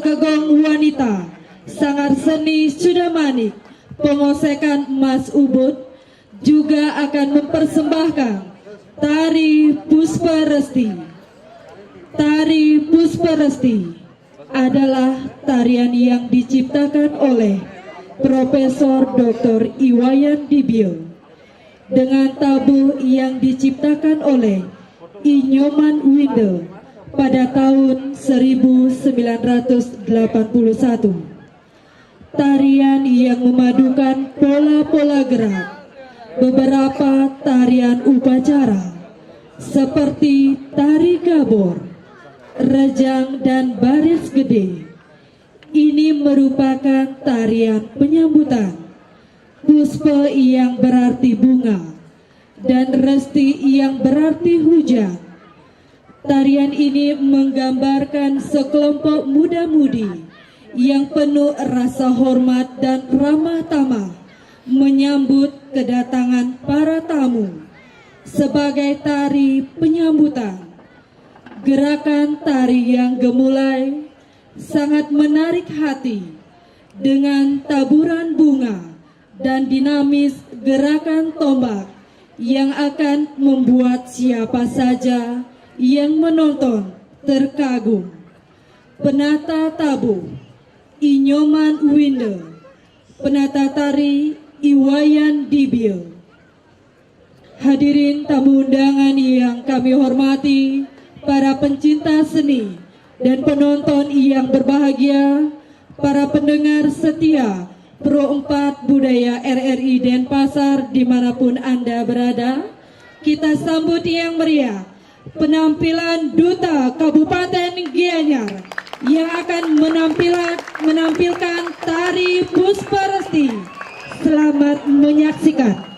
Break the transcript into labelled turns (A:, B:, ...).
A: Kegong Wanita, Sanggar Seni Sudamanik, Pengosekan Mas Ubud juga akan mempersembahkan Tari Puspa Resti. Tari Puspa Resti adalah tarian yang diciptakan oleh Profesor Dr. Iwayan Dibio dengan tabuh yang diciptakan oleh Inyoman Winde pada tahun 1981. Tarian yang memadukan pola-pola gerak beberapa tarian upacara seperti tari gabor, rejang, dan baris gede. Ini merupakan tarian penyambutan. Puspa yang berarti bunga dan resti yang berarti hujan. Tarian ini menggambarkan sekelompok muda-mudi yang penuh rasa hormat dan ramah tamah menyambut kedatangan para tamu. Sebagai tari penyambutan, gerakan tari yang gemulai sangat menarik hati dengan taburan bunga dan dinamis gerakan tombak yang akan membuat siapa saja yang menonton terkagum. Penata tabuh Inyoman Winde, penata tari Iwayan Dibio. Hadirin tamu undangan yang kami hormati, para pencinta seni dan penonton yang berbahagia, para pendengar setia Pro 4 Budaya RRI Denpasar dimanapun Anda berada, kita sambut yang meriah penampilan Duta Kabupaten Gianyar yang akan menampilkan tari Puspa Resti. Selamat menyaksikan.